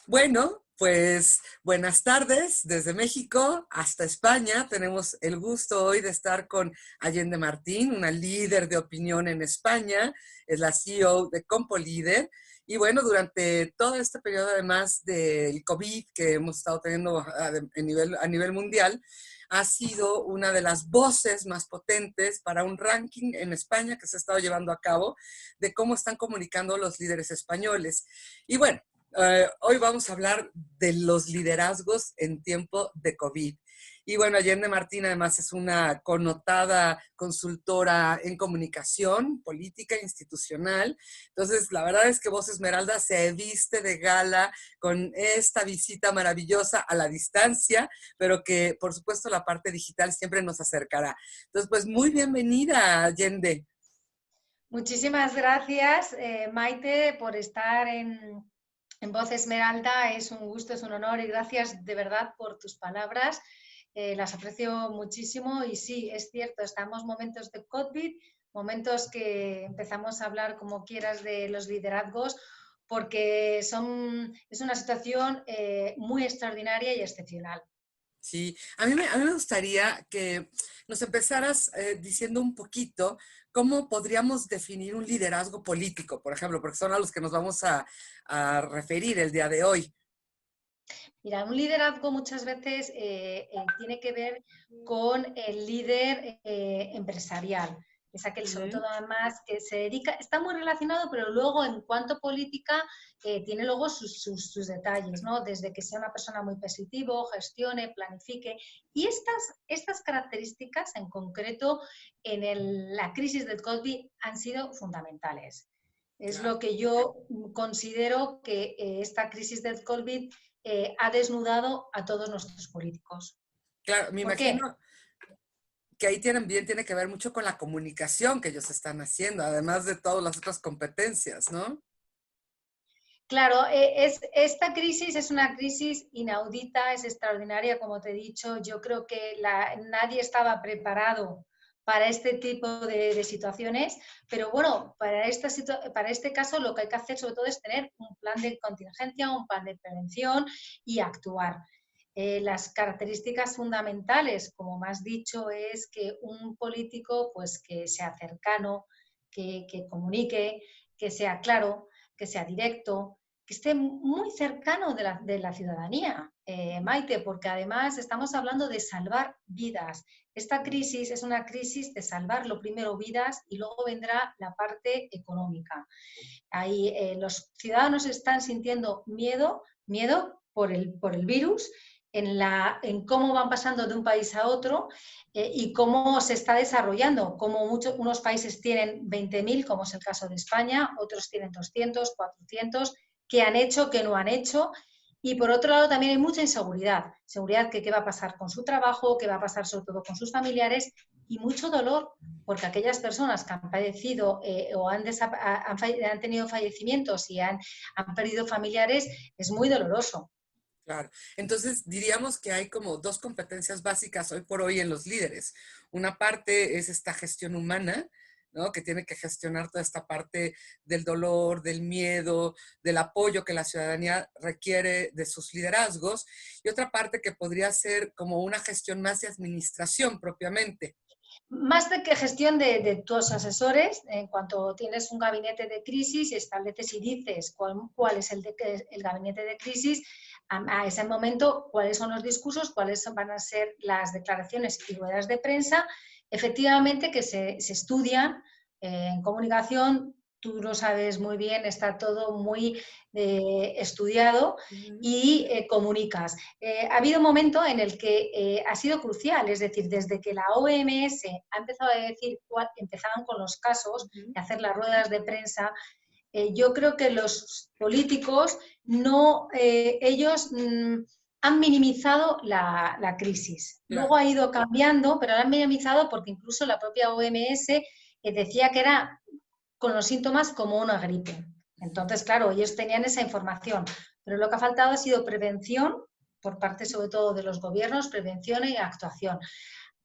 Bueno, pues buenas tardes desde México hasta España. Tenemos el gusto hoy de estar con Allende Martín, una líder de opinión en España, es la CEO de Compolider. Y bueno, durante todo este periodo, además del COVID que hemos estado teniendo a nivel mundial, ha sido una de las voces más potentes para un ranking en España que se ha estado llevando a cabo de cómo están comunicando los líderes españoles. Y bueno, hoy vamos a hablar de los liderazgos en tiempo de COVID. Y bueno, Allende Martín además es una connotada consultora en comunicación, política, institucional. Entonces, la verdad es que Voz Esmeralda se viste de gala con esta visita maravillosa a la distancia, pero que por supuesto la parte digital siempre nos acercará. Entonces, pues muy bienvenida, Allende. Muchísimas gracias, Maite, por estar en Voz Esmeralda. Es un gusto, es un honor y gracias de verdad por tus palabras. Las aprecio muchísimo y sí, es cierto, estamos en momentos de COVID, momentos que empezamos a hablar como quieras de los liderazgos, porque es una situación muy extraordinaria y excepcional. Sí, a mí me gustaría que nos empezaras diciendo un poquito cómo podríamos definir un liderazgo político, por ejemplo, porque son a los que nos vamos a referir el día de hoy. Mira, un liderazgo muchas veces tiene que ver con el líder empresarial. Es aquel, sobre Ujú. todo además, que se dedica, está muy relacionado, pero luego en cuanto a política tiene luego sus detalles, ¿no? Desde que sea una persona muy positivo, gestione, planifique. Y estas características en concreto la crisis del COVID han sido fundamentales. Es Claro, lo que yo considero que esta crisis del COVID ha desnudado a todos nuestros políticos. claro, me ¿Por qué? imagino que ahí tiene que ver mucho con la comunicación que ellos están haciendo, además de todas las otras competencias, ¿no? Claro, esta crisis es una crisis inaudita, es extraordinaria, como te he dicho. Yo creo que nadie estaba preparado para este tipo de situaciones, pero bueno, para este caso lo que hay que hacer sobre todo es tener un plan de contingencia, un plan de prevención y actuar. Las características fundamentales, como me has dicho, es que un político pues, que sea cercano, que comunique, que sea claro, que sea directo, que esté muy cercano de la ciudadanía, Maite, porque además estamos hablando de salvar vidas. Esta crisis es una crisis de salvar lo primero vidas y luego vendrá la parte económica. Ahí los ciudadanos están sintiendo miedo por el virus, en cómo van pasando de un país a otro y cómo se está desarrollando, como unos países tienen 20.000, como es el caso de España, otros tienen 200, 400, qué han hecho, qué no han hecho. Y por otro lado también hay mucha inseguridad, seguridad que qué va a pasar con su trabajo, qué va a pasar sobre todo con sus familiares y mucho dolor, porque aquellas personas que han padecido o han tenido fallecimientos y han perdido familiares, es muy doloroso. Claro. Entonces, diríamos que hay como dos competencias básicas hoy por hoy en los líderes. Una parte es esta gestión humana, ¿no? Que tiene que gestionar toda esta parte del dolor, del miedo, del apoyo que la ciudadanía requiere de sus liderazgos. Y otra parte que podría ser como una gestión más de administración propiamente. Más de que gestión de tus asesores, en cuanto tienes un gabinete de crisis, estableces y dices cuál es el gabinete de crisis, a ese momento cuáles son los discursos, cuáles van a ser las declaraciones y ruedas de prensa, efectivamente que se estudian en comunicación. Tú lo sabes muy bien, está todo muy estudiado Ujú. y comunicas. Ha habido un momento en el que ha sido crucial, es decir, desde que la OMS ha empezado a decir empezaban con los casos Ujú. y hacer las ruedas de prensa, yo creo que los políticos no, ellos han minimizado la crisis. Luego Claro. ha ido cambiando, pero la han minimizado porque incluso la propia OMS decía que era con los síntomas como una gripe. Entonces, claro, ellos tenían esa información, pero lo que ha faltado ha sido prevención por parte sobre todo de los gobiernos, prevención y actuación.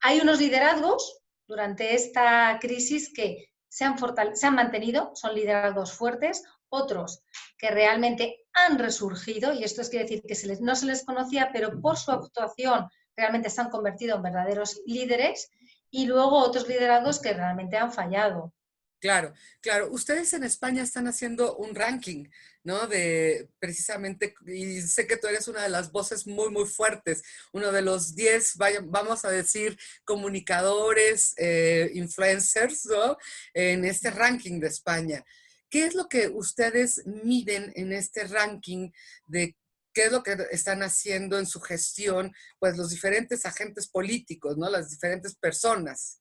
Hay unos liderazgos durante esta crisis que se han mantenido, son liderazgos fuertes, otros que realmente han resurgido, y esto quiere decir que no se les conocía, pero por su actuación realmente se han convertido en verdaderos líderes, y luego otros liderazgos que realmente han fallado. Claro, claro. Ustedes en España están haciendo un ranking, ¿no? De precisamente, y sé que tú eres una de las voces muy, muy fuertes, uno de los 10, vamos a decir, comunicadores, influencers, ¿no? En este ranking de España. ¿Qué es lo que ustedes miden en este ranking de qué es lo que están haciendo en su gestión, pues los diferentes agentes políticos, ¿no? Las diferentes personas.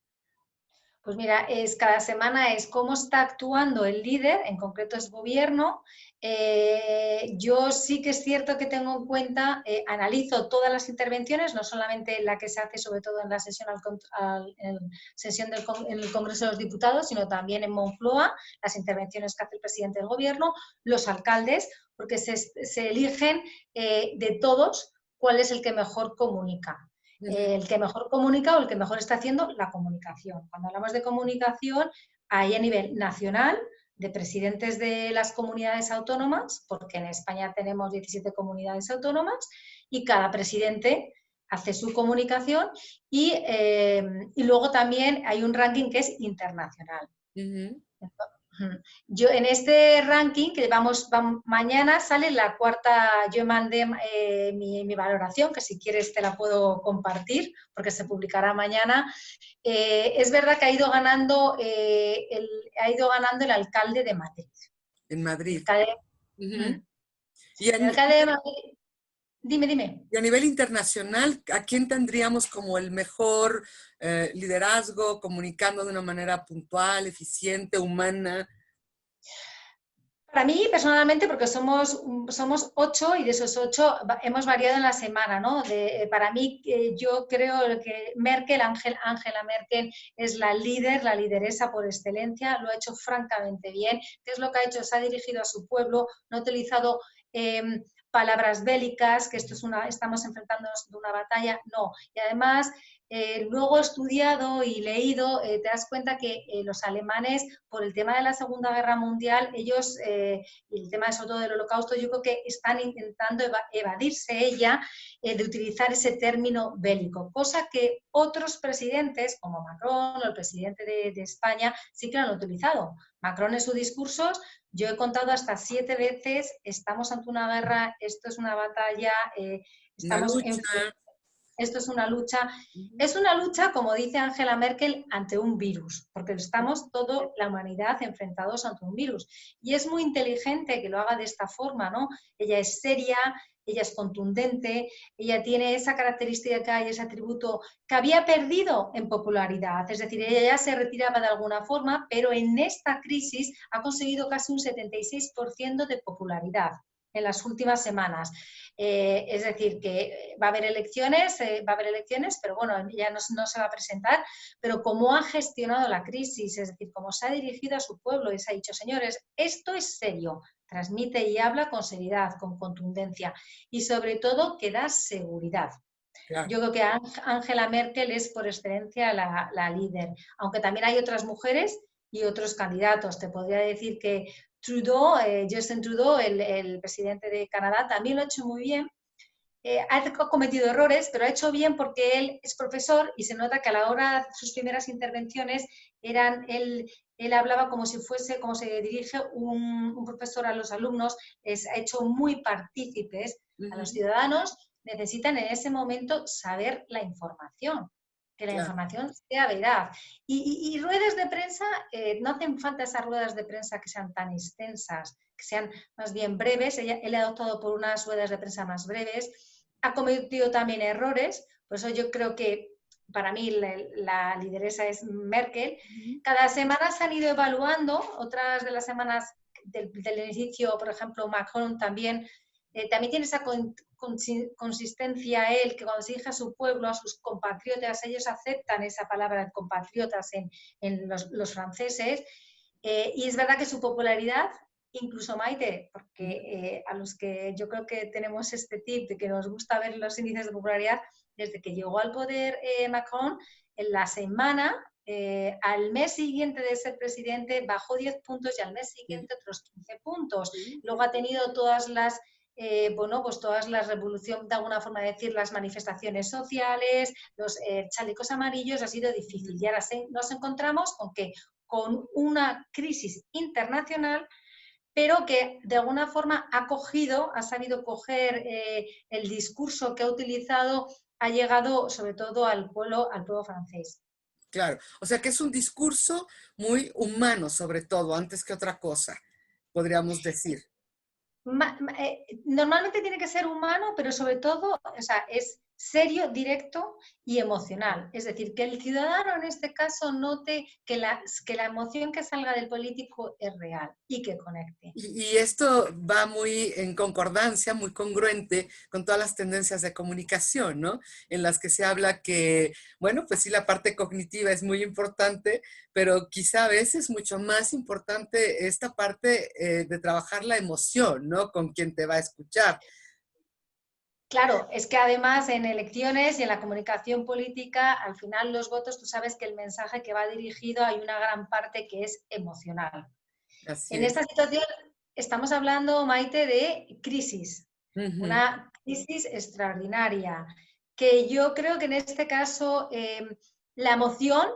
Pues mira, cada semana es cómo está actuando el líder, en concreto es gobierno. Yo sí que es cierto que tengo en cuenta, analizo todas las intervenciones, no solamente la que se hace sobre todo en la sesión, en el Congreso de los Diputados, sino también en Moncloa, las intervenciones que hace el presidente del gobierno, los alcaldes, porque se eligen de todos cuál es el que mejor comunica. El que mejor comunica o el que mejor está haciendo la comunicación. Cuando hablamos de comunicación, hay a nivel nacional, de presidentes de las comunidades autónomas, porque en España tenemos 17 comunidades autónomas, y cada presidente hace su comunicación, y luego también hay un ranking que es internacional. Yo en este ranking, que mañana sale la cuarta, yo mandé mi valoración, que si quieres te la puedo compartir, porque se publicará mañana. Es verdad que ha ido ganando el alcalde de Madrid. En El Madrid. alcalde, Uh-huh. Y, el alcalde de Madrid, dime. y a nivel internacional, ¿a quién tendríamos como el mejor liderazgo, comunicando de una manera puntual, eficiente, humana? Para mí, personalmente, porque somos 8 y de esos 8 hemos variado en la semana, ¿no? Para mí, yo creo que Angela Merkel es la líder, la lideresa por excelencia, lo ha hecho francamente bien. ¿Qué es lo que ha hecho? Se ha dirigido a su pueblo, no ha utilizado palabras bélicas, que estamos enfrentándonos de una batalla, no. Y además, luego he estudiado y leído, te das cuenta que los alemanes, por el tema de la Segunda Guerra Mundial, ellos, y el tema sobre todo del Holocausto, yo creo que están intentando evadirse ella de utilizar ese término bélico, cosa que otros presidentes, como Macron o el presidente de España, sí que lo han utilizado. Macron en sus discursos, yo he contado hasta 7 veces, estamos ante una guerra, esto es una batalla, Una estamos en lucha. esto es una lucha. Es una lucha, como dice Angela Merkel, ante un virus, porque estamos toda la humanidad enfrentados ante un virus. Y es muy inteligente que lo haga de esta forma, ¿no? Ella es seria, ella es contundente, ella tiene esa característica y ese atributo que había perdido en popularidad. Es decir, ella ya se retiraba de alguna forma, pero en esta crisis ha conseguido casi un 76% de popularidad en las últimas semanas. Es decir, que va a haber elecciones, pero bueno, ya no se va a presentar, pero cómo ha gestionado la crisis, es decir, cómo se ha dirigido a su pueblo y se ha dicho, señores, esto es serio, transmite y habla con seriedad, con contundencia y sobre todo que da seguridad. Claro. Yo creo que Angela Merkel es por excelencia la líder, aunque también hay otras mujeres y otros candidatos. Te podría decir que Trudeau, Justin Trudeau, el presidente de Canadá, también lo ha hecho muy bien. Ha cometido errores, pero ha hecho bien porque él es profesor y se nota que a la hora de sus primeras intervenciones él hablaba como si fuese, como se dirige un profesor a los alumnos, ha hecho muy partícipes a los ciudadanos. Necesitan en ese momento saber la información, que la información sea veraz. Y ruedas de prensa, no hacen falta esas ruedas de prensa que sean tan extensas, que sean más bien breves. Él ha optado por unas ruedas de prensa más breves. Ha cometido también errores, por eso yo creo que para mí la lideresa es Merkel. Cada semana se han ido evaluando, otras de las semanas del inicio, por ejemplo, Macron también tiene esa consistencia él, que cuando se dirige a su pueblo, a sus compatriotas, ellos aceptan esa palabra de compatriotas en los franceses, y es verdad que su popularidad incluso Maite, porque a los que yo creo que tenemos este tip de que nos gusta ver los índices de popularidad, desde que llegó al poder Macron, en la semana, al mes siguiente de ser presidente, bajó 10 puntos y al mes siguiente otros 15 puntos. Luego ha tenido todas las bueno, pues todas las revoluciones, de alguna forma de decir, las manifestaciones sociales, los chalecos amarillos, ha sido difícil. Y ahora nos encontramos con una crisis internacional, pero que de alguna forma ha sabido coger el discurso que ha utilizado, ha llegado sobre todo al pueblo francés. Claro, o sea que es un discurso muy humano, sobre todo, antes que otra cosa, podríamos decir. Normalmente tiene que ser humano, pero sobre todo, o sea, es serio, directo y emocional. Es decir, que el ciudadano en este caso note que la emoción que salga del político es real y que conecte. Y esto va muy en concordancia, muy congruente con todas las tendencias de comunicación, ¿no? En las que se habla que, bueno, pues sí, la parte cognitiva es muy importante, pero quizá a veces mucho más importante esta parte de trabajar la emoción, ¿no? Con quien te va a escuchar. Claro, es que además en elecciones y en la comunicación política, al final los votos, tú sabes que el mensaje que va dirigido hay una gran parte que es emocional. Así En es. esta situación estamos hablando, Maite, de crisis, Ujú. una crisis extraordinaria, que yo creo que en este caso la emoción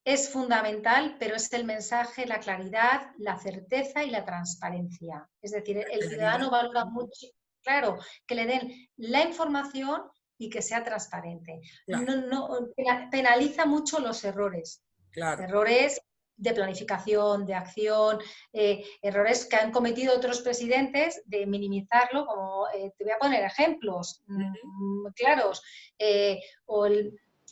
es fundamental, pero es el mensaje, la claridad, la certeza y la transparencia. Es decir, La el claridad. ciudadano valora mucho, claro, que le den la información y que sea transparente. Claro, Penaliza mucho los errores. claro. Errores de planificación, de acción, errores que han cometido otros presidentes de minimizarlo, como te voy a poner ejemplos claros, o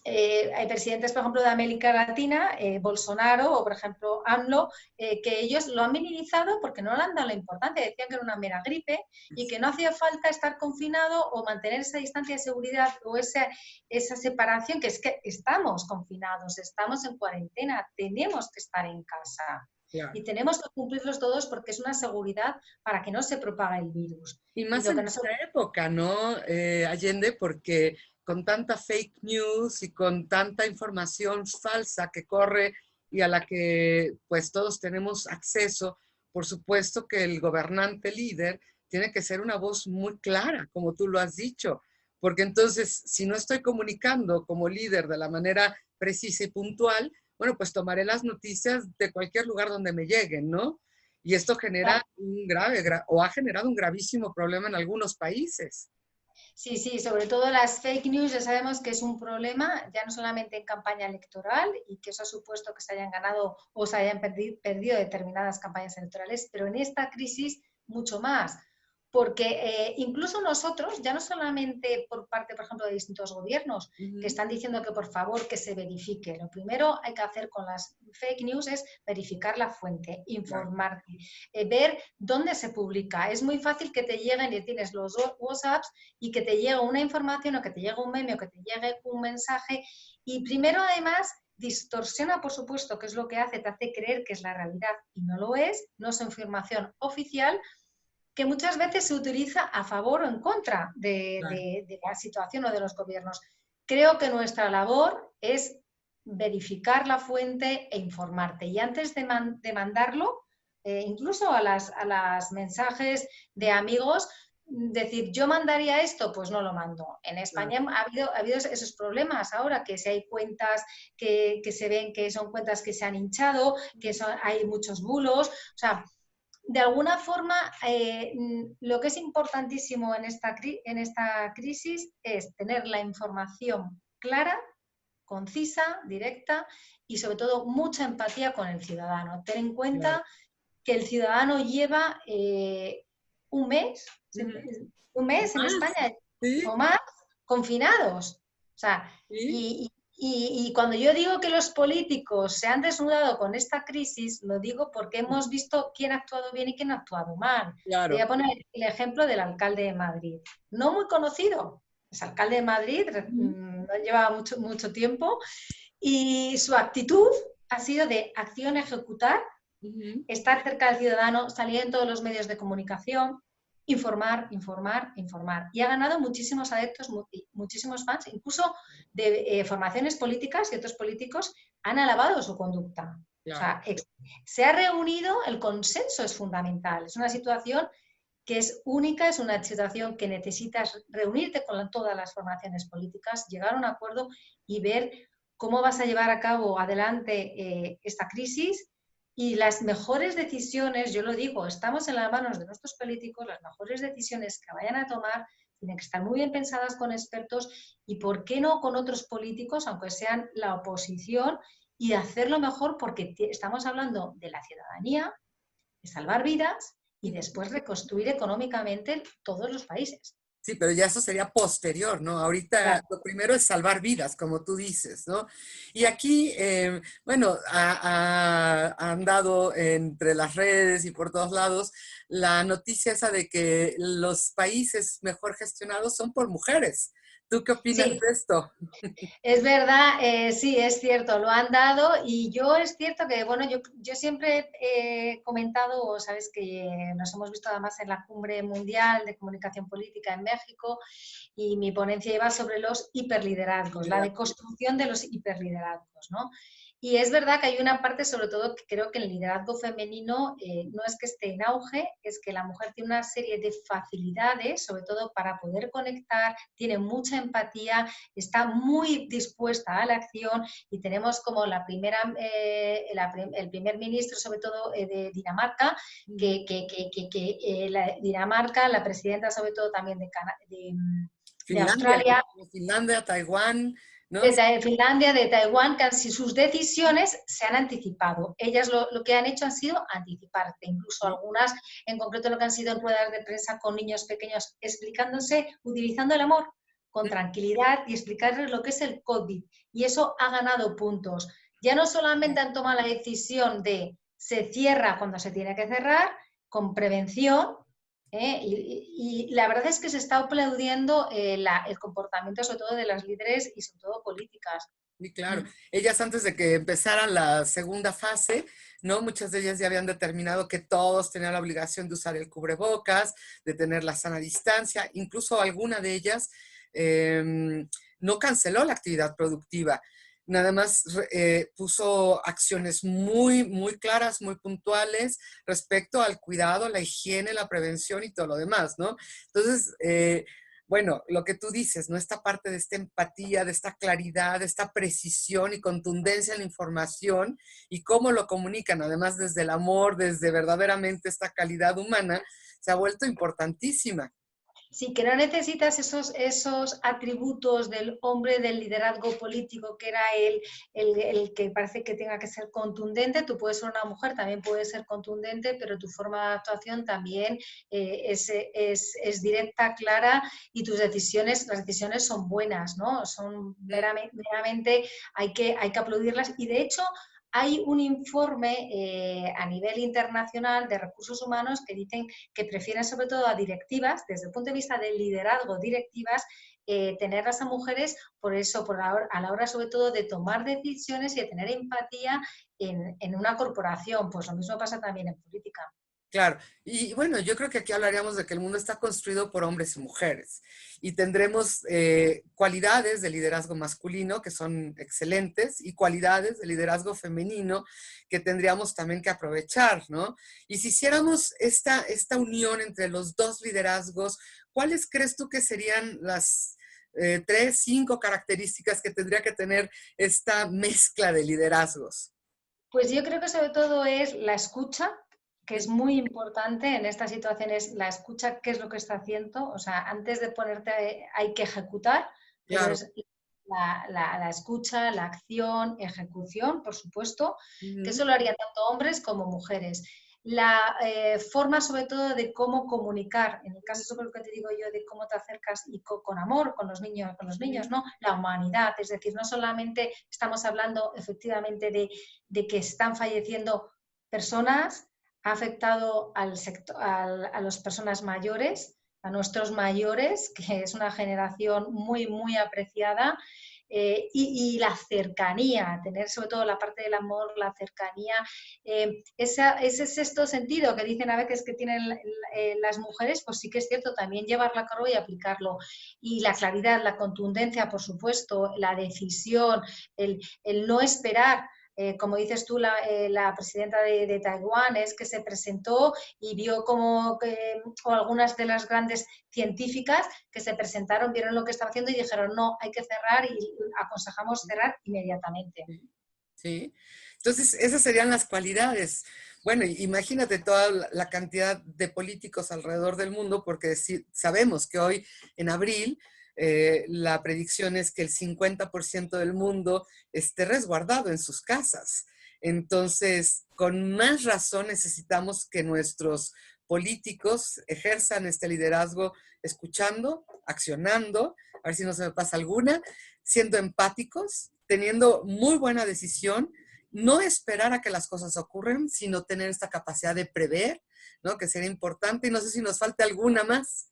hay presidentes, por ejemplo, de América Latina, Bolsonaro o, por ejemplo, AMLO, que ellos lo han minimizado porque no le han dado la importancia, decían que era una mera gripe y que no hacía falta estar confinado o mantener esa distancia de seguridad o esa separación, que es que estamos confinados, estamos en cuarentena, tenemos que estar en casa. Claro. Y tenemos que cumplirlos todos porque es una seguridad para que no se propague el virus. Y Y más lo en que nos... esta época, ¿no, Allende? Porque con tanta fake news y con tanta información falsa que corre y a la que pues todos tenemos acceso, por supuesto que el gobernante líder tiene que ser una voz muy clara, como tú lo has dicho, porque entonces si no estoy comunicando como líder de la manera precisa y puntual, bueno, pues tomaré las noticias de cualquier lugar donde me lleguen, ¿no? Y esto genera un o ha generado un gravísimo problema en algunos países. Sí, sí, sobre todo las fake news ya sabemos que es un problema, ya no solamente en campaña electoral y que eso ha supuesto que se hayan ganado o se hayan perdido determinadas campañas electorales, pero en esta crisis mucho más. Porque incluso nosotros, ya no solamente por parte, por ejemplo, de distintos gobiernos que están diciendo que por favor que se verifique. Lo primero hay que hacer con las fake news es verificar la fuente, informarte, ver dónde se publica. Es muy fácil que te lleguen y tienes los WhatsApps y que te llegue una información o que te llegue un meme o que te llegue un mensaje y primero además distorsiona, por supuesto, que es lo que hace, te hace creer que es la realidad y no lo es, no es información oficial, que muchas veces se utiliza a favor o en contra de la situación o de los gobiernos. Creo que nuestra labor es verificar la fuente e informarte. Y antes de mandarlo, incluso a las mensajes de amigos, decir, yo mandaría esto, pues no lo mando. En España ha habido esos problemas ahora, que si hay cuentas que se ven que son cuentas que se han hinchado, que hay muchos bulos, o sea, de alguna forma, lo que es importantísimo en esta crisis es tener la información clara, concisa, directa y sobre todo mucha empatía con el ciudadano. Ten en cuenta que el ciudadano lleva un mes, en España ¿Sí? o más confinados. O sea, ¿Sí? y cuando yo digo que los políticos se han desnudado con esta crisis, lo digo porque hemos visto quién ha actuado bien y quién ha actuado mal. Te voy Claro. a poner el ejemplo del alcalde de Madrid. No muy conocido, es alcalde de Madrid, no lleva mucho tiempo, y su actitud ha sido de acción ejecutar Ujú. estar cerca del ciudadano, salir en todos los medios de comunicación, informar, informar, informar. Y ha ganado muchísimos adeptos, muchísimos fans, incluso de formaciones políticas y otros políticos han alabado su conducta. O Claro. sea, se ha reunido, el consenso es fundamental. Es una situación que es única, es una situación que necesitas reunirte con todas las formaciones políticas, llegar a un acuerdo y ver cómo vas a llevar a cabo adelante esta crisis y las mejores decisiones, yo lo digo, estamos en las manos de nuestros políticos, las mejores decisiones que vayan a tomar tienen que estar muy bien pensadas con expertos y, ¿por qué no, con otros políticos, aunque sean la oposición, y hacerlo mejor porque estamos hablando de la ciudadanía, de salvar vidas y después reconstruir económicamente todos los países. Sí, pero ya eso sería posterior, ¿no? Ahorita Claro. lo primero es salvar vidas, como tú dices, ¿no? Y aquí, bueno, han dado entre las redes y por todos lados la noticia esa de que los países mejor gestionados son por mujeres. ¿Tú qué opinas Sí, de esto? es verdad, sí, es cierto, lo han dado y yo es cierto que, bueno, yo siempre he comentado, sabes que nos hemos visto además en la Cumbre Mundial de Comunicación Política en México y mi ponencia iba sobre los hiperliderazgos, la deconstrucción de los hiperliderazgos, ¿no? Y es verdad que hay una parte, sobre todo, que creo que el liderazgo femenino no es que esté en auge, es que la mujer tiene una serie de facilidades, sobre todo para poder conectar, tiene mucha empatía, está muy dispuesta a la acción y tenemos como el primer ministro, sobre todo de Dinamarca, Dinamarca, la presidenta sobre todo también de Finlandia, Australia, Finlandia, Taiwán, ¿no? de Finlandia, de Taiwán, que sus decisiones se han anticipado. Ellas lo que han hecho han sido anticiparse, incluso algunas, en concreto lo que han sido en ruedas de prensa con niños pequeños, explicándose, utilizando el amor con tranquilidad y explicarles lo que es el COVID. Y eso ha ganado puntos. Ya no solamente han tomado la decisión de se cierra cuando se tiene que cerrar, con prevención, y la verdad es que se está aplaudiendo el comportamiento sobre todo de las líderes y sobre todo políticas. Sí, claro. Ellas antes de que empezara la segunda fase, ¿no? Muchas de ellas ya habían determinado que todos tenían la obligación de usar el cubrebocas, de tener la sana distancia, incluso alguna de ellas no canceló la actividad productiva, nada más puso acciones muy, muy claras, muy puntuales respecto al cuidado, la higiene, la prevención y todo lo demás, ¿no? Entonces, bueno, lo que tú dices, ¿no? Esta parte de esta empatía, de esta claridad, de esta precisión y contundencia en la información y cómo lo comunican, además desde el amor, desde verdaderamente esta calidad humana, se ha vuelto importantísima. Sí, que no necesitas esos atributos del hombre del liderazgo político, que era el que parece que tenga que ser contundente. Tú puedes ser una mujer, también puedes ser contundente, pero tu forma de actuación también es directa, clara y tus decisiones, las decisiones son buenas, ¿no? Son meramente hay que aplaudirlas y de hecho hay un informe a nivel internacional de recursos humanos que dicen que prefieren sobre todo a directivas, desde el punto de vista del liderazgo, directivas, tenerlas a mujeres, por eso, a la hora sobre todo de tomar decisiones y de tener empatía en una corporación. Pues lo mismo pasa también en política. Claro, y bueno, yo creo que aquí hablaríamos de que el mundo está construido por hombres y mujeres y tendremos cualidades de liderazgo masculino que son excelentes y cualidades de liderazgo femenino que tendríamos también que aprovechar, ¿no? Y si hiciéramos esta unión entre los dos liderazgos, ¿cuáles crees tú que serían las 3, 5 características que tendría que tener esta mezcla de liderazgos? Pues yo creo que sobre todo es la escucha, que es muy importante en estas situaciones, la escucha, qué es lo que está haciendo. O sea, antes de ponerte hay que ejecutar, pero Claro. es la escucha, la acción, ejecución, por supuesto, que Ujú. eso lo harían tanto hombres como mujeres. La forma sobre todo de cómo comunicar, en el caso sobre lo que te digo yo, de cómo te acercas y con amor con los niños, ¿no? La humanidad, es decir, no solamente estamos hablando efectivamente de que están falleciendo personas, ha afectado al sector, a las personas mayores, a nuestros mayores, que es una generación muy, muy apreciada, y la cercanía, tener sobre todo la parte del amor, la cercanía, ese sexto sentido que dicen a veces que tienen las mujeres, pues sí que es cierto, también llevarlo a cabo y aplicarlo. Y la claridad, la contundencia, por supuesto, la decisión, el no esperar. Como dices tú, la presidenta de Taiwán es que se presentó y vio como o algunas de las grandes científicas que se presentaron, vieron lo que estaba haciendo y dijeron, no, hay que cerrar y aconsejamos cerrar inmediatamente. Sí. Entonces, esas serían las cualidades. Bueno, imagínate toda la cantidad de políticos alrededor del mundo, porque sabemos que hoy, en abril, la predicción es que el 50% del mundo esté resguardado en sus casas. Entonces, con más razón necesitamos que nuestros políticos ejerzan este liderazgo escuchando, accionando, a ver si no se me pasa alguna, siendo empáticos, teniendo muy buena decisión, no esperar a que las cosas ocurran, sino tener esta capacidad de prever, ¿no? Que sería importante, y no sé si nos falta alguna más.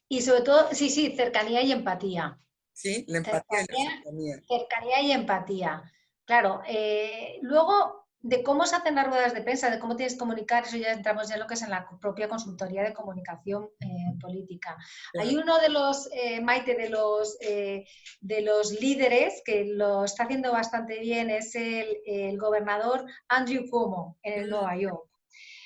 Y sobre todo, sí, sí, cercanía y empatía. Sí, la empatía y la Cercanía, cercanía. cercanía y empatía. Claro, luego de cómo se hacen las ruedas de prensa, de cómo tienes que comunicar, eso ya entramos ya en lo que es en la propia consultoría de comunicación política. Hay Claro. uno de los, Maite, de los líderes que lo está haciendo bastante bien, es el gobernador Andrew Cuomo en Nueva York.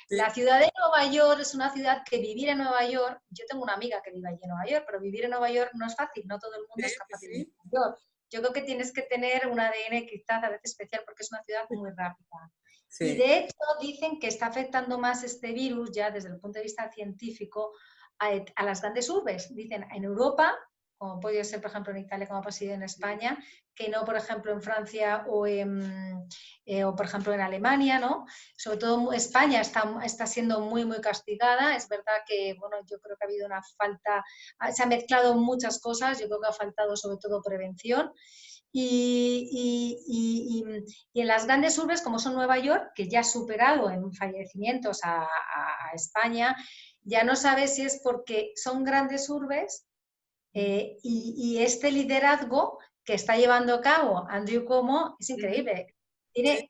La Sí, ciudad de Nueva York es una ciudad que vivir en Nueva York, yo tengo una amiga que vive allí en Nueva York, pero vivir en Nueva York no es fácil, no todo el sí, mundo es capaz de vivir sí, en Nueva York. Yo creo que tienes que tener un ADN quizás a veces especial porque es una ciudad muy rápida. Y sí. de hecho dicen que está afectando más este virus ya desde el punto de vista científico a las grandes urbes. Dicen en Europa, como puede ser por ejemplo en Italia, como ha pasado en España, que no por ejemplo en Francia o por ejemplo en Alemania, ¿no? Sobre todo España está siendo muy, muy castigada. Es verdad que, bueno, yo creo que ha habido una falta, se han mezclado muchas cosas, yo creo que ha faltado sobre todo prevención. Y, y, y, en las grandes urbes, como son Nueva York, que ya ha superado en fallecimientos a España, ya no sabes si es porque son grandes urbes y este liderazgo que está llevando a cabo Andrew Cuomo es Ujú, increíble. sí, Tiene,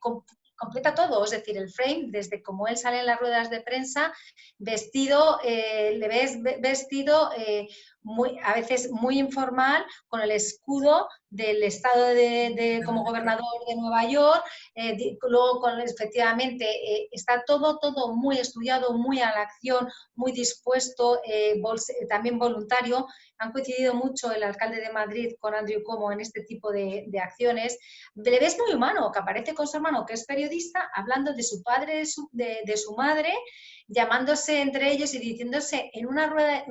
completa todo, es decir, el frame, desde cómo él sale en las ruedas de prensa, vestido, le ves vestido a veces muy informal, con el escudo del estado como gobernador de Nueva York, luego efectivamente está todo muy estudiado, muy a la acción, muy dispuesto, también voluntario. Han coincidido mucho el alcalde de Madrid con Andrew Cuomo en este tipo de acciones. Le ves muy humano, que aparece con su hermano, que es periodista, hablando de su padre, de su madre, llamándose entre ellos y diciéndose en una rueda,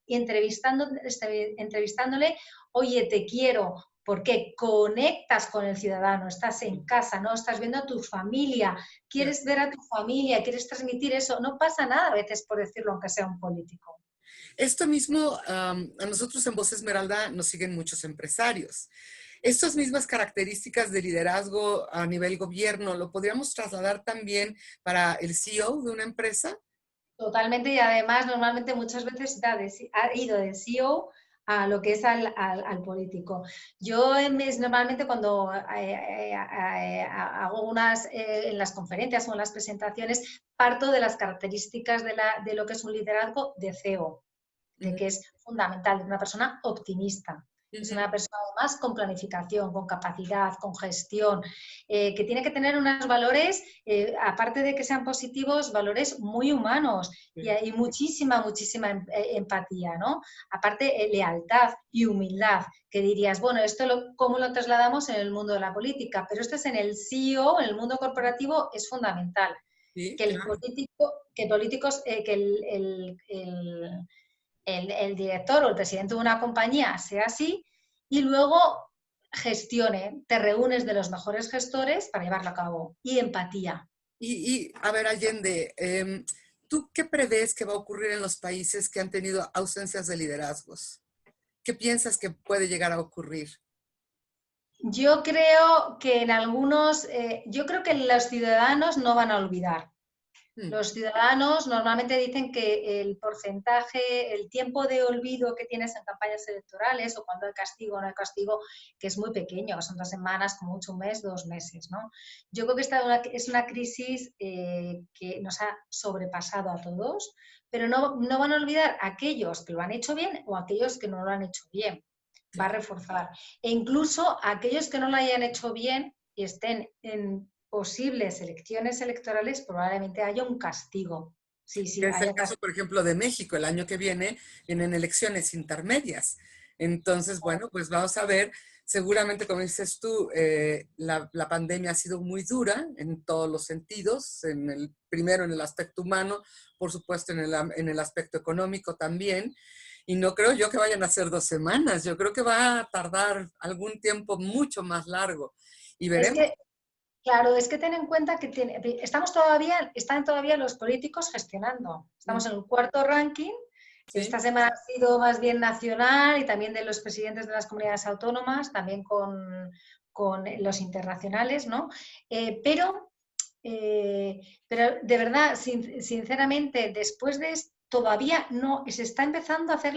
entrevistándole, oye, te quiero, porque conectas con el ciudadano, estás en casa, ¿no? Estás viendo a tu familia, claro. quieres ver a tu familia, quieres transmitir eso, no pasa nada a veces por decirlo, aunque sea un político. Esto mismo, a nosotros en Voz Esmeralda nos siguen muchos empresarios. Estas mismas características de liderazgo a nivel gobierno, ¿lo podríamos trasladar también para el CEO de una empresa? Totalmente, y además normalmente muchas veces ha ido de CEO a lo que es al político. Yo normalmente cuando hago en las conferencias o en las presentaciones, parto de las características de lo que es un liderazgo de CEO, de Ujú, que es fundamental, de una persona optimista. Es ujú, una persona además con planificación, con capacidad, con gestión, que tiene que tener unos valores, aparte de que sean positivos, valores muy humanos y sí. hay muchísima empatía, ¿no? Aparte, lealtad y humildad, que dirías, bueno, ¿cómo lo trasladamos en el mundo de la política? Pero esto es en el CEO, en el mundo corporativo, es fundamental. Sí, Que el claro. político, que políticos, que el director o el presidente de una compañía sea así y luego gestione, te reúnes de los mejores gestores para llevarlo a cabo. Y empatía. A ver, Allende, ¿tú qué prevés que va a ocurrir en los países que han tenido ausencias de liderazgos? ¿Qué piensas que puede llegar a ocurrir? Yo creo que yo creo que los ciudadanos no van a olvidar. Mm. Los ciudadanos normalmente dicen que el porcentaje, el tiempo de olvido que tienes en campañas electorales o cuando hay castigo o no hay castigo, que es muy pequeño, que son 2 semanas, como mucho un mes, 2 meses, ¿no? Yo creo que esta es una crisis que nos ha sobrepasado a todos, pero no van a olvidar aquellos que lo han hecho bien o aquellos que no lo han hecho bien. Va a Claro. reforzar. E incluso aquellos que no lo hayan hecho bien y estén en posibles elecciones electorales, probablemente haya un castigo. Sí, sí, Que es el haya caso, castigo. por ejemplo, de México. El año que viene vienen elecciones intermedias. Entonces, bueno, pues vamos a ver. Seguramente, como dices tú, la pandemia ha sido muy dura en todos los sentidos. Primero en el aspecto humano, por supuesto en el aspecto económico también. Y no creo yo que vayan a ser 2 semanas. Yo creo que va a tardar algún tiempo mucho más largo. Y Es veremos. que, claro, es que ten en cuenta que están todavía los políticos gestionando. Estamos en el cuarto ranking. ¿Sí? Esta semana ha sido más bien nacional y también de los presidentes de las comunidades autónomas, también con los internacionales, ¿no? Eh, pero Eh, pero de verdad, sinceramente, después de esto, todavía no se está empezando a hacer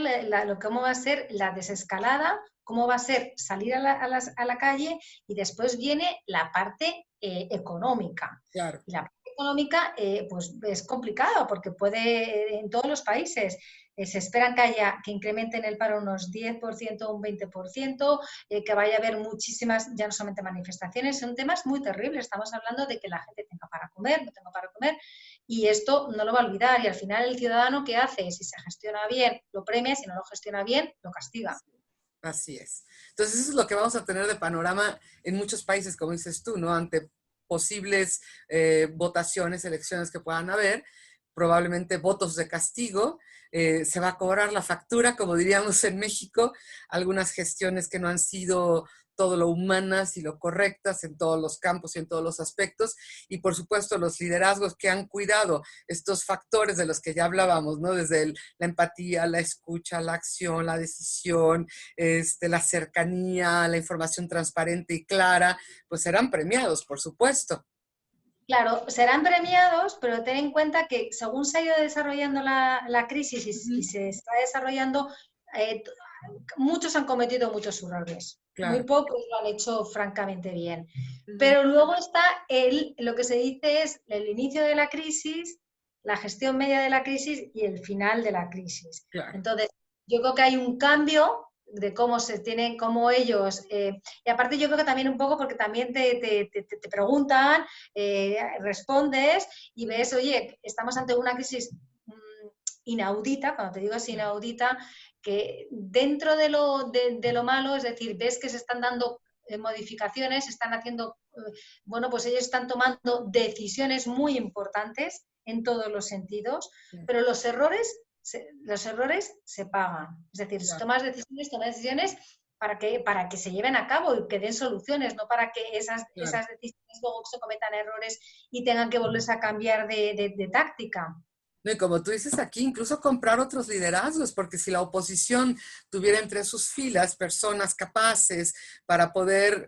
cómo va a ser la desescalada, cómo va a ser salir a la calle y después viene la parte económica. Claro. Y la parte económica pues es complicado porque puede en todos los países. Se esperan que incrementen el paro unos 10%, un 20%, que vaya a haber muchísimas, ya no solamente manifestaciones, son temas muy terribles. Estamos hablando de que la gente tenga para comer, no tenga para comer, y esto no lo va a olvidar. Y al final el ciudadano, ¿qué hace? Si se gestiona bien, lo premia, si no lo gestiona bien, lo castiga. Así es. Entonces, eso es lo que vamos a tener de panorama en muchos países, como dices tú, ¿no? Ante posibles votaciones, elecciones que puedan haber, probablemente votos de castigo, se va a cobrar la factura, como diríamos en México, algunas gestiones que no han sido todo lo humanas y lo correctas en todos los campos y en todos los aspectos, y por supuesto los liderazgos que han cuidado estos factores de los que ya hablábamos, ¿no? Desde la empatía, la escucha, la acción, la decisión, la cercanía, la información transparente y clara, pues serán premiados, por supuesto. Claro, serán premiados, pero ten en cuenta que según se ha ido desarrollando la crisis y se está desarrollando, eh, muchos han cometido muchos errores. Muy Claro. pocos lo han hecho francamente bien. Ujú. Pero luego está lo que se dice es el inicio de la crisis, la gestión media de la crisis y el final de la crisis. Claro. Entonces, yo creo que hay un cambio de cómo se tienen, cómo ellos, y aparte yo creo que también un poco porque también te preguntan, respondes y ves, oye, estamos ante una crisis inaudita, cuando te digo es inaudita, que dentro de lo malo, es decir, ves que se están dando modificaciones, se están haciendo, bueno, pues ellos están tomando decisiones muy importantes en todos los sentidos, pero los errores se pagan. Es decir, si Claro. tomas decisiones para que se lleven a cabo y que den soluciones, no para que Claro. esas decisiones luego se cometan errores y tengan que volverse a cambiar de táctica. No, y como tú dices aquí, incluso comprar otros liderazgos, porque si la oposición tuviera entre sus filas personas capaces para poder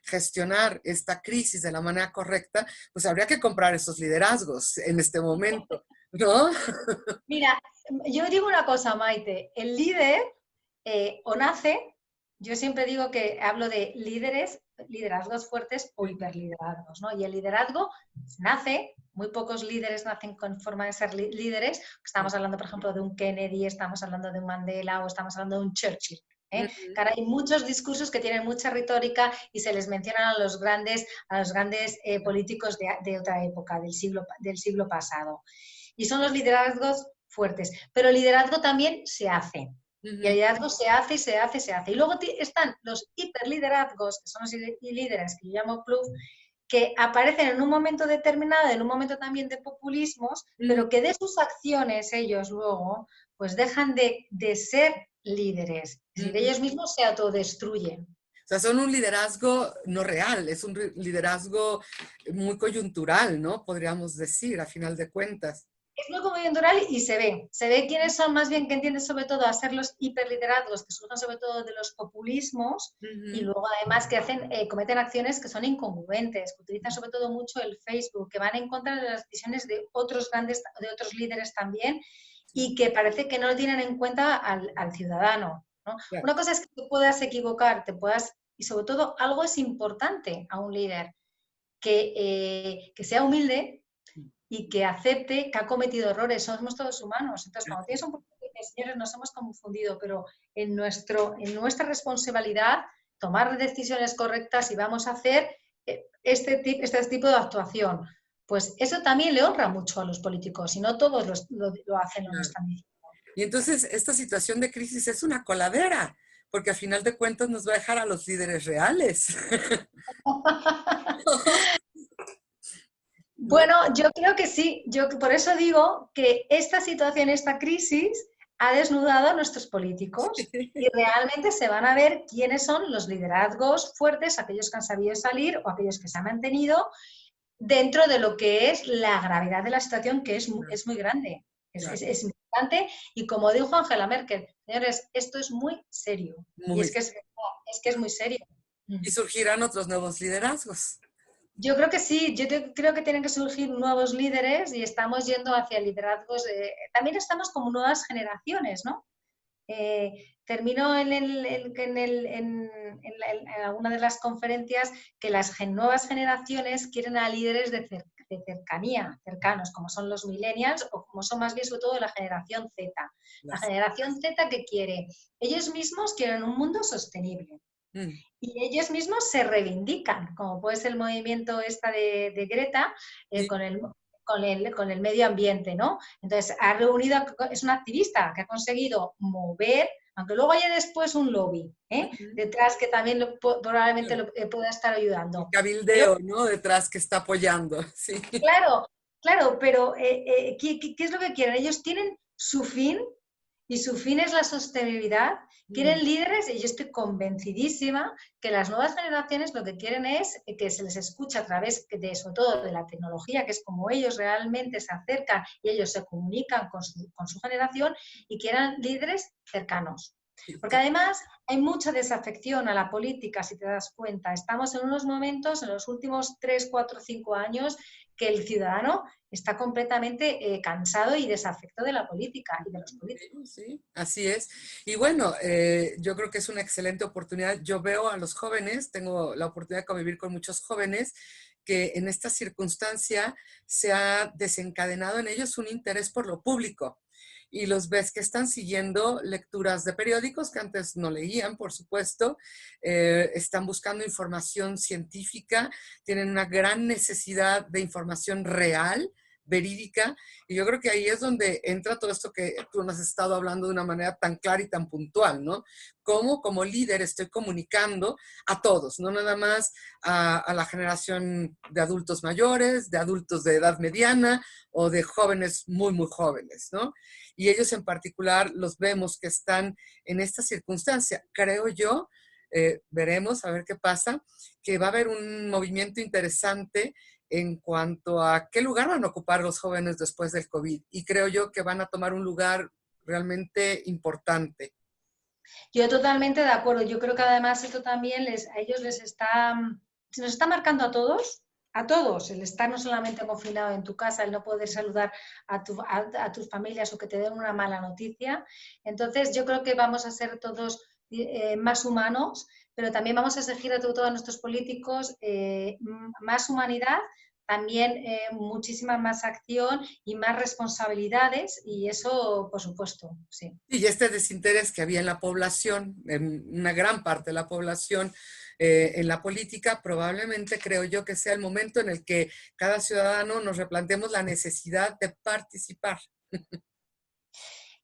gestionar esta crisis de la manera correcta, pues habría que comprar esos liderazgos en este momento, ¿no? Mira, yo digo una cosa, Maite, el líder o nace, yo siempre digo que hablo de liderazgos fuertes o hiperliderazgos, ¿no? Y el liderazgo nace, muy pocos líderes nacen con forma de ser líderes, estamos hablando, por ejemplo, de un Kennedy, estamos hablando de un Mandela o estamos hablando de un Churchill. Claro, hay muchos discursos que tienen mucha retórica y se les mencionan a los grandes políticos de otra época, del siglo pasado. Y son los liderazgos fuertes. Pero el liderazgo también se hace. Y el liderazgo se hace y se hace y se hace. Y luego están los hiperliderazgos, que son los líderes que yo llamo club, que aparecen en un momento determinado, en un momento también de populismos, pero que de sus acciones ellos luego pues dejan de ser líderes. Es decir, ellos mismos se autodestruyen. O sea, son un liderazgo no real, es un liderazgo muy coyuntural, ¿no? Podríamos decir, a final de cuentas. Es muy coyuntural y se ve quiénes son más bien que entienden sobre todo a ser los hiperliderazgos que surgen sobre todo de los populismos y Ujú. luego además que hacen, cometen acciones que son incongruentes, que utilizan sobre todo mucho el Facebook, que van en contra de las decisiones de otros grandes, de otros líderes también y que parece que no tienen en cuenta al ciudadano, ¿no? Claro. Una cosa es que te puedas equivocar, te puedas, y sobre todo algo es importante a un líder, que sea humilde y que acepte que ha cometido errores, somos todos humanos. Entonces, cuando tienes un poquito de señores, nos hemos confundido, pero en nuestra responsabilidad tomar decisiones correctas y vamos a hacer este tipo de actuación. Pues eso también le honra mucho a los políticos y no todos lo hacen Claro. honestamente. Y entonces esta situación de crisis es una coladera, porque a final de cuentas nos va a dejar a los líderes reales. ¿No? Bueno, yo creo que sí. Yo por eso digo que esta situación, esta crisis, ha desnudado a nuestros políticos y realmente se van a ver quiénes son los liderazgos fuertes, aquellos que han sabido salir o aquellos que se han mantenido dentro de lo que es la gravedad de la situación, que es muy grande, Claro, es importante. Y como dijo Angela Merkel, señores, esto es muy serio. Y muy. es que es muy serio. Y surgirán otros nuevos liderazgos. Yo creo que sí, creo que tienen que surgir nuevos líderes y estamos yendo hacia liderazgos. También estamos como nuevas generaciones, ¿no? Terminó en alguna de las conferencias que las nuevas generaciones quieren a líderes de cercanía, cercanos, como son los millennials o como son más bien sobre todo la generación Z. La Las, generación Z que quiere, ellos mismos quieren un mundo sostenible mm, y ellos mismos se reivindican, como puede ser el movimiento esta de Greta sí, con el medio ambiente, ¿no? Entonces, ha reunido, es una activista que ha conseguido mover, aunque luego haya después un lobby ujú, detrás que también probablemente claro. pueda estar El ayudando. Pero, cabildeo, ¿no? Detrás que está apoyando. Sí. claro, claro, pero ¿qué es lo que quieren? Ellos tienen su fin y su fin es la sostenibilidad. Mm, Quieren líderes y yo estoy convencidísima que las nuevas generaciones lo que quieren es que se les escuche a través de, sobre todo, de la tecnología, que es como ellos realmente se acercan y ellos se comunican con su generación y quieran líderes cercanos. sí, Porque además hay mucha desafección a la política, si te das cuenta. Estamos en unos momentos, en los últimos 3, 4, 5 años, que el ciudadano está completamente cansado y desafecto de la política y de los políticos. sí, sí, así es. Y bueno, yo creo que es una excelente oportunidad. Yo veo a los jóvenes, tengo la oportunidad de convivir con muchos jóvenes, que en esta circunstancia se ha desencadenado en ellos un interés por lo público. Y los ves que están siguiendo lecturas de periódicos que antes no leían, por supuesto, están buscando información científica, tienen una gran necesidad de información real, verídica, y yo creo que ahí es donde entra todo esto que tú nos has estado hablando de una manera tan clara y tan puntual, ¿no? Cómo como líder estoy comunicando a todos, no nada más a la generación de adultos mayores, de adultos de edad mediana o de jóvenes muy, muy jóvenes, ¿no? Y ellos en particular los vemos que están en esta circunstancia. Creo yo, veremos a ver qué pasa, que va a haber un movimiento interesante en cuanto a qué lugar van a ocupar los jóvenes después del COVID. Y creo yo que van a tomar un lugar realmente importante. Yo totalmente de acuerdo. Yo creo que además esto también a ellos se nos está marcando a todos, el estar no solamente confinado en tu casa, el no poder saludar a tus familias o que te den una mala noticia. Entonces yo creo que vamos a ser todos más humanos, pero también vamos a exigir a todos nuestros políticos más humanidad, también muchísima más acción y más responsabilidades y eso, por supuesto, sí. Y este desinterés que había en la población, en una gran parte de la población, en la política, probablemente creo yo que sea el momento en el que cada ciudadano nos replanteemos la necesidad de participar.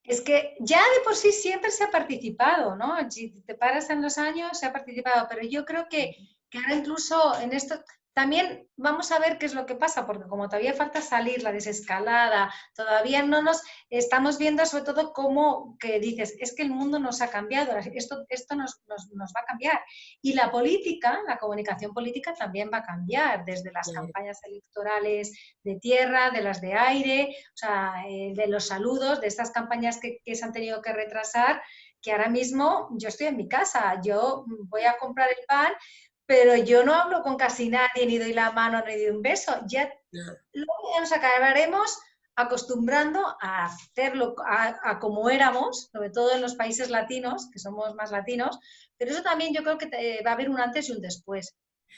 Es que ya de por sí siempre se ha participado, ¿no? Si te paras en los años, se ha participado, pero yo creo que ahora incluso en esto, también vamos a ver qué es lo que pasa, porque como todavía falta salir la desescalada, todavía no nos estamos viendo sobre todo cómo que dices, es que el mundo nos ha cambiado, esto nos va a cambiar. Y la política, la comunicación política también va a cambiar, desde las campañas electorales de tierra, de las de aire, o sea, de los saludos, de estas campañas que se han tenido que retrasar, que ahora mismo yo estoy en mi casa, yo voy a comprar el pan, pero yo no hablo con casi nadie, ni doy la mano, ni doy un beso. Ya luego nos acabaremos acostumbrando a hacerlo a como éramos, sobre todo en los países latinos, que somos más latinos, pero eso también yo creo que va a haber un antes y un después.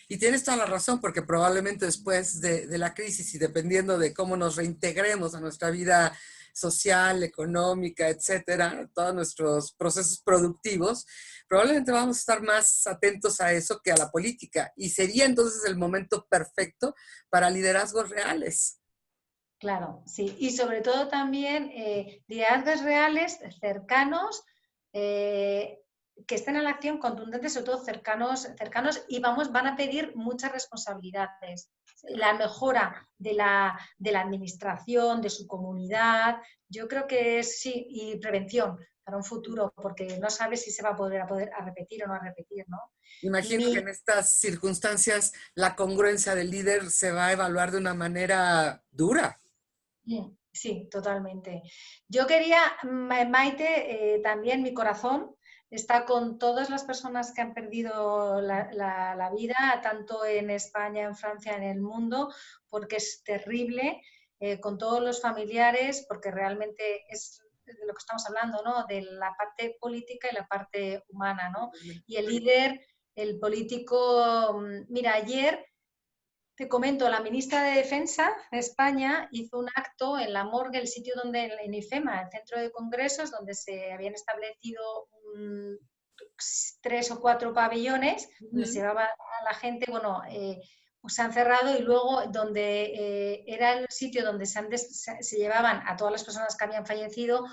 Y tienes toda la razón, porque probablemente después de la crisis y dependiendo de cómo nos reintegremos a nuestra vida social, económica, etcétera, todos nuestros procesos productivos, probablemente vamos a estar más atentos a eso que a la política. Y sería entonces el momento perfecto para liderazgos reales. Claro, sí. Y sobre todo también liderazgos reales, cercanos, que estén en la acción, contundentes, sobre todo cercanos y van a pedir muchas responsabilidades. La mejora de la administración, de su comunidad, yo creo que es, sí, y prevención para un futuro, porque no sabes si se va a poder a repetir o no a repetir, ¿no? Imagino que en estas circunstancias la congruencia del líder se va a evaluar de una manera dura. Sí, totalmente. Yo quería, Maite, también mi corazón está con todas las personas que han perdido la vida, tanto en España, en Francia, en el mundo, porque es terrible, con todos los familiares, porque realmente es de lo que estamos hablando, ¿no? De la parte política y la parte humana, ¿no? Y el líder, el político, mira, ayer te comento, la ministra de Defensa de España hizo un acto en la morgue, el sitio donde, en IFEMA, el centro de congresos, donde se habían establecido 3 o 4 pabellones, donde se llevaba a la gente, bueno, pues se han cerrado y luego donde era el sitio donde se llevaban a todas las personas que habían fallecido,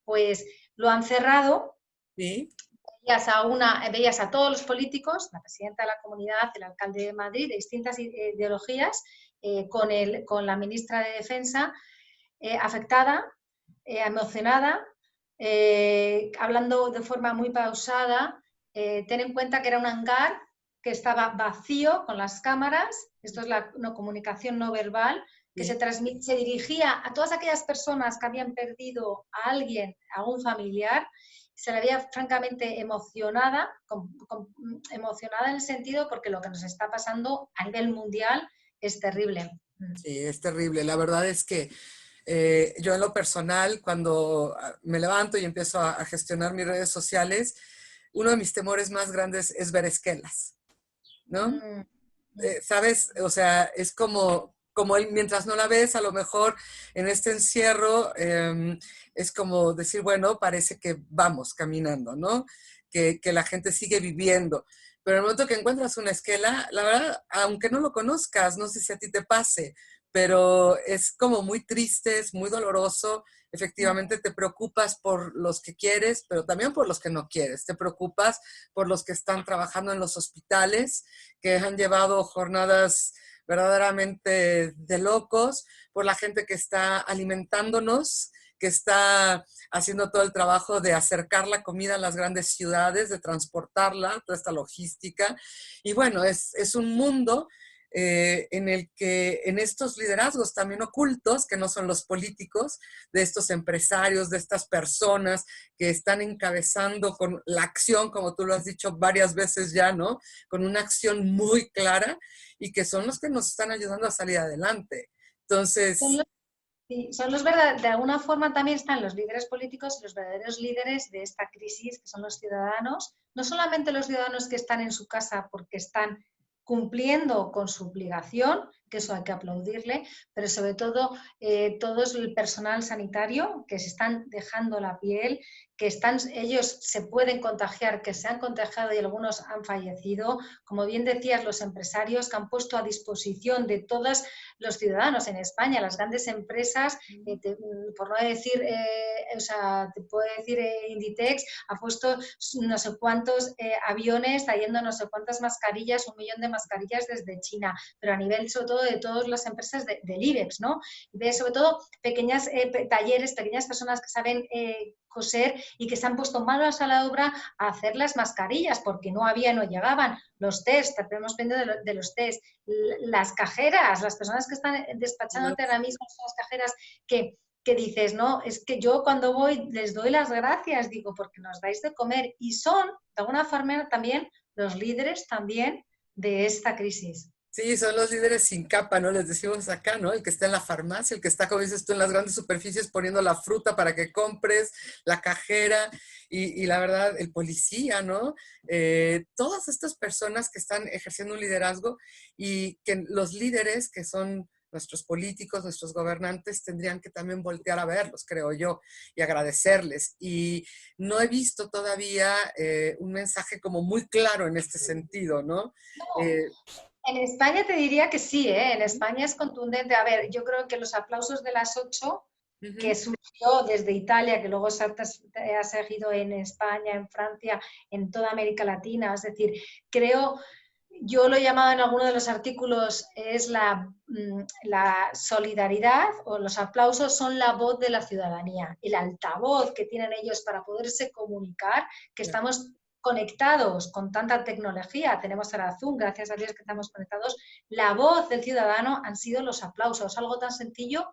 pues lo han cerrado. Sí. Veías a todos los políticos, la presidenta de la comunidad, el alcalde de Madrid, de distintas ideologías, con la ministra de Defensa, afectada, emocionada, hablando de forma muy pausada. Ten en cuenta que era un hangar que estaba vacío con las cámaras, esto es la comunicación no verbal, que se dirigía a todas aquellas personas que habían perdido a alguien, a un familiar. Se la veía francamente emocionada en el sentido porque lo que nos está pasando a nivel mundial es terrible. Sí, es terrible. La verdad es que yo en lo personal, cuando me levanto y empiezo a gestionar mis redes sociales, uno de mis temores más grandes es ver esquelas, ¿no? ¿Sabes? O sea, es como mientras no la ves, a lo mejor en este encierro, es como decir, bueno, parece que vamos caminando, ¿no? Que la gente sigue viviendo. Pero en el momento que encuentras una esquela, la verdad, aunque no lo conozcas, no sé si a ti te pase, pero es como muy triste, es muy doloroso. Efectivamente te preocupas por los que quieres, pero también por los que no quieres. Te preocupas por los que están trabajando en los hospitales, que han llevado jornadas verdaderamente de locos, por la gente que está alimentándonos, que está haciendo todo el trabajo de acercar la comida a las grandes ciudades, de transportarla, toda esta logística. Y bueno, es un mundo en el que en estos liderazgos también ocultos, que no son los políticos, de estos empresarios, de estas personas que están encabezando con la acción, como tú lo has dicho varias veces ya, ¿no? Con una acción muy clara y que son los que nos están ayudando a salir adelante. Entonces, son los verdaderos, de alguna forma también están los líderes políticos y los verdaderos líderes de esta crisis, que son los ciudadanos, no solamente los ciudadanos que están en su casa porque están cumpliendo con su obligación, que eso hay que aplaudirle, pero sobre todo todo el personal sanitario que se están dejando la piel, que ellos se pueden contagiar, que se han contagiado y algunos han fallecido. Como bien decías, los empresarios que han puesto a disposición de todos los ciudadanos en España, las grandes empresas, por no decir, o sea, te puedo decir, Inditex ha puesto no sé cuántos aviones trayendo no sé cuántas mascarillas, 1 millón de mascarillas desde China, pero a nivel sobre todo de todas las empresas del IBEX, ¿no? De sobre todo pequeños talleres, pequeñas personas que saben coser y que se han puesto manos a la obra a hacer las mascarillas porque no había, no llegaban. Los test, tenemos pendiente de los test, las cajeras, las personas que están despachándote ahora mismo son las cajeras que dices, no, es que yo cuando voy les doy las gracias, digo, porque nos dais de comer y son, de alguna forma, también los líderes también de esta crisis. Sí, son los líderes sin capa, ¿no? Les decimos acá, ¿no? El que está en la farmacia, el que está, como dices tú, en las grandes superficies poniendo la fruta para que compres, la cajera y la verdad, el policía, ¿no? Todas estas personas que están ejerciendo un liderazgo y que los líderes que son nuestros políticos, nuestros gobernantes, tendrían que también voltear a verlos, creo yo, y agradecerles. Y no he visto todavía un mensaje como muy claro en este sentido, ¿no? No. Eh, En España te diría que sí, ¿eh? En España es contundente. A ver, yo creo que los aplausos de las 8 que Ujú. surgió desde Italia, que luego se ha seguido en España, en Francia, en toda América Latina, es decir, creo, yo lo he llamado en alguno de los artículos, es la solidaridad o los aplausos son la voz de la ciudadanía, el altavoz que tienen ellos para poderse comunicar, que estamos conectados con tanta tecnología, tenemos ahora Zoom, gracias a Dios que estamos conectados, la voz del ciudadano han sido los aplausos, algo tan sencillo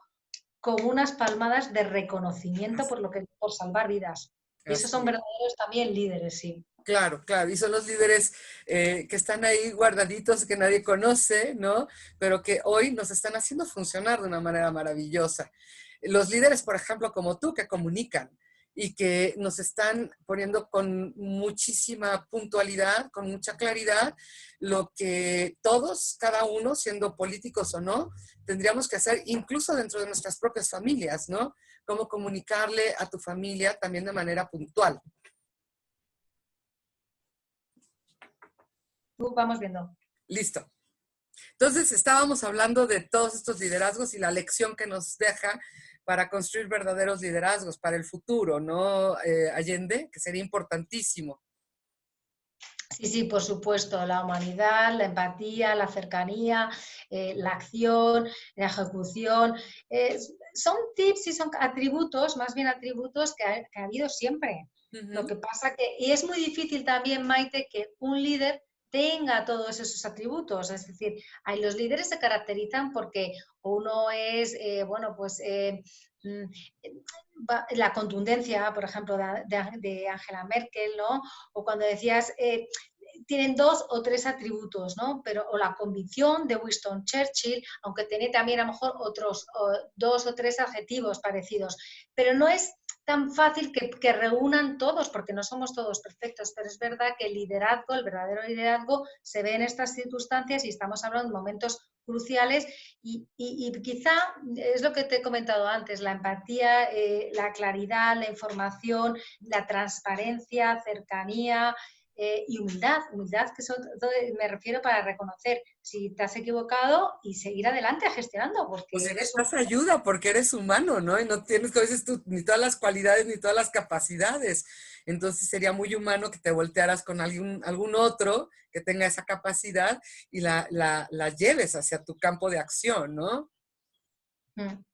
como unas palmadas de reconocimiento por salvar vidas. Y esos son Así, verdaderos también líderes, sí. claro, claro. Y son los líderes que están ahí guardaditos, que nadie conoce, ¿no? Pero que hoy nos están haciendo funcionar de una manera maravillosa. Los líderes, por ejemplo, como tú, que comunican y que nos están poniendo con muchísima puntualidad, con mucha claridad, lo que todos, cada uno, siendo políticos o no, tendríamos que hacer, incluso dentro de nuestras propias familias, ¿no? Cómo comunicarle a tu familia también de manera puntual. Vamos viendo. Listo. Entonces, estábamos hablando de todos estos liderazgos y la lección que nos deja para construir verdaderos liderazgos para el futuro, ¿no, Allende? Que sería importantísimo. Sí, sí, por supuesto, la humanidad, la empatía, la cercanía, la acción, la ejecución, son tips y son atributos, más bien atributos que ha habido siempre. Uh Lo -huh. que pasa y es muy difícil también, Maite, que un líder tenga todos esos atributos, es decir, los líderes se caracterizan porque uno es, bueno, pues mm, la contundencia, por ejemplo, de Angela Merkel, ¿no? O cuando decías, tienen 2 o 3 atributos, ¿no? Pero, o la convicción de Winston Churchill, aunque tiene también a lo mejor otros 2 o 3 adjetivos parecidos, pero no es tan fácil que reúnan todos, porque no somos todos perfectos, pero es verdad que el liderazgo, el verdadero liderazgo, se ve en estas circunstancias y estamos hablando de momentos cruciales y quizá es lo que te he comentado antes, la empatía, la claridad, la información, la transparencia, cercanía, y humildad, que me refiero para reconocer si te has equivocado y seguir adelante gestionando, O porque si eres necesitas humano. ayuda porque eres humano, ¿no? Y no tienes, como dices tú, ni todas las cualidades ni todas las capacidades. Entonces sería muy humano que te voltearas con algún otro que tenga esa capacidad y la lleves hacia tu campo de acción, ¿no?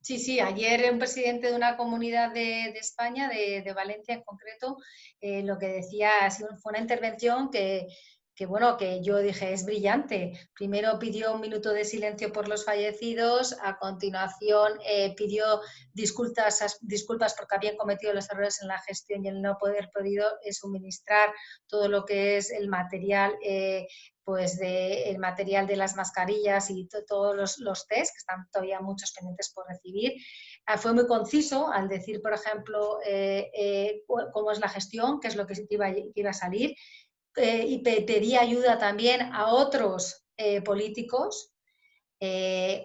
Sí, sí, ayer un presidente de una comunidad de España, de Valencia en concreto, lo que decía fue una intervención bueno, que yo dije es brillante. Primero pidió 1 minuto de silencio por los fallecidos, a continuación pidió disculpas porque habían cometido los errores en la gestión y el no poder podido suministrar todo lo que es el material pues el material de las mascarillas y todos los test, que están todavía muchos pendientes por recibir. Fue muy conciso al decir, por ejemplo, cómo es la gestión, qué es lo que iba a salir, y pedía ayuda también a otros políticos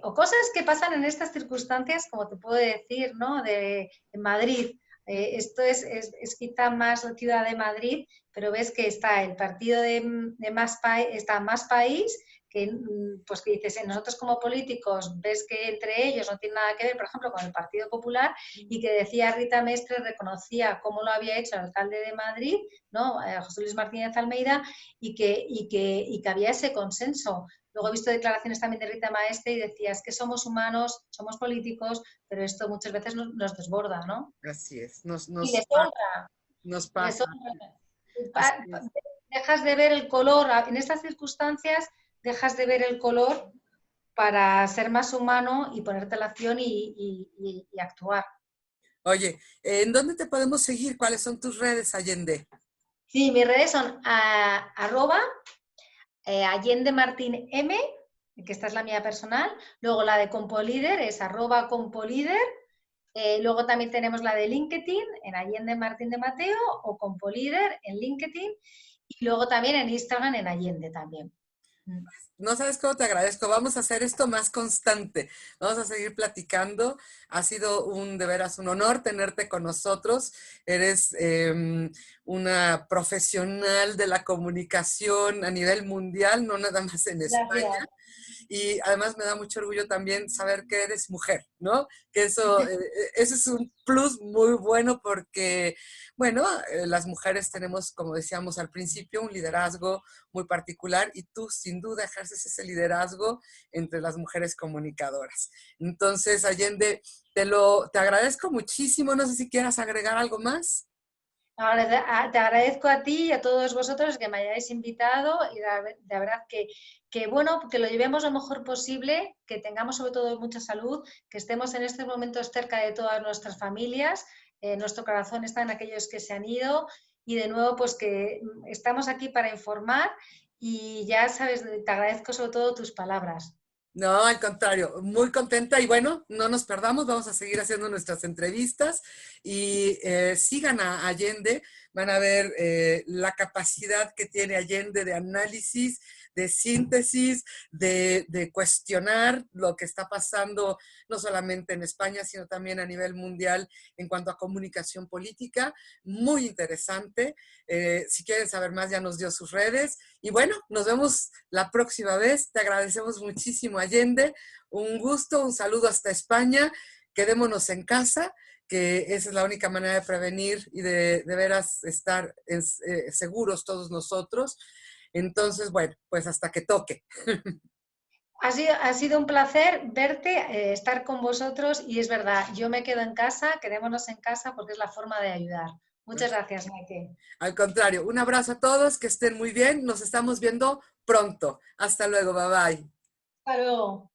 o cosas que pasan en estas circunstancias, como te puedo decir, ¿no? En Madrid. Esto es quizá más la ciudad de Madrid, pero ves que está el partido de Más País, está Más País, que, pues que dices, nosotros como políticos ves que entre ellos no tiene nada que ver, por ejemplo, con el Partido Popular, y que decía Rita Mestre, reconocía cómo lo había hecho el alcalde de Madrid, ¿no? José Luis Martínez Almeida, y que había ese consenso. Luego he visto declaraciones también de Rita Maestre y decía, es que somos humanos, somos políticos, pero esto muchas veces nos desborda, ¿no? Así es, Y les honra, nos les pasa. honra. Así es. Dejas de ver el color, en estas circunstancias dejas de ver el color para ser más humano y ponerte la acción y actuar. Oye, ¿en dónde te podemos seguir? ¿Cuáles son tus redes, Allende? Sí, mis redes son arroba Allende Martín M, que esta es la mía personal. Luego la de Compolider es arroba Compolider. Luego también tenemos la de LinkedIn en Allende Martín de Mateo o Compolider en LinkedIn. Y luego también en Instagram en Allende también. No sabes cómo te agradezco. Vamos a hacer esto más constante. Vamos a seguir platicando. Ha sido de veras un honor tenerte con nosotros. Eres una profesional de la comunicación a nivel mundial, no nada más en España. Gracias. Y además me da mucho orgullo también saber que eres mujer, ¿no? Que eso es un plus muy bueno porque, bueno, las mujeres tenemos, como decíamos al principio, un liderazgo muy particular y tú sin duda ejerces ese liderazgo entre las mujeres comunicadoras. Entonces, Allende, te agradezco muchísimo. No sé si quieras agregar algo más. Te agradezco a ti y a todos vosotros que me hayáis invitado y de verdad que bueno, que lo llevemos lo mejor posible, que tengamos sobre todo mucha salud, que estemos en estos momentos cerca de todas nuestras familias, nuestro corazón está en aquellos que se han ido y de nuevo pues que estamos aquí para informar y ya sabes, te agradezco sobre todo tus palabras. No, al contrario, muy contenta y bueno, no nos perdamos, vamos a seguir haciendo nuestras entrevistas y sigan a Allende, van a ver la capacidad que tiene Allende de análisis, de síntesis, de cuestionar lo que está pasando no solamente en España, sino también a nivel mundial en cuanto a comunicación política, muy interesante. Si quieren saber más, ya nos dio sus redes. Y bueno, nos vemos la próxima vez. Te agradecemos muchísimo, Allende. Un gusto, un saludo hasta España. Quedémonos en casa, que esa es la única manera de prevenir y de veras estar seguros todos nosotros. Entonces, bueno, pues hasta que toque. Ha sido un placer verte, estar con vosotros y es verdad, yo me quedo en casa, quedémonos en casa porque es la forma de ayudar. Muchas gracias, Maite. Al contrario, un abrazo a todos, que estén muy bien. Nos estamos viendo pronto. Hasta luego, bye bye. Hasta luego.